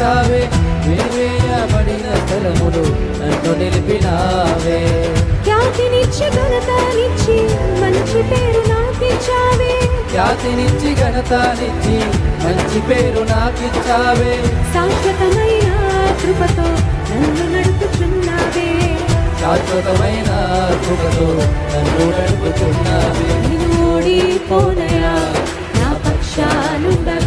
నాకిచ్చావే, వేవేయబడిన స్థలములు నన్ను నిలిపినావే. ఖ్యాతినిచ్చి ఘనతనిచ్చి మంచి పేరు నాకిచ్చావే, ఖ్యాతినిచ్చి ఘనతనిచ్చి మంచి పేరు నాకిచ్చావే. శాశ్వతమైన కృపతో నన్ను నడుపుచున్నావే, శాశ్వతమైన కృపతో నన్ను నడుపుచున్నావే. నేను ఓడిపోనయా నా పక్షానుండగా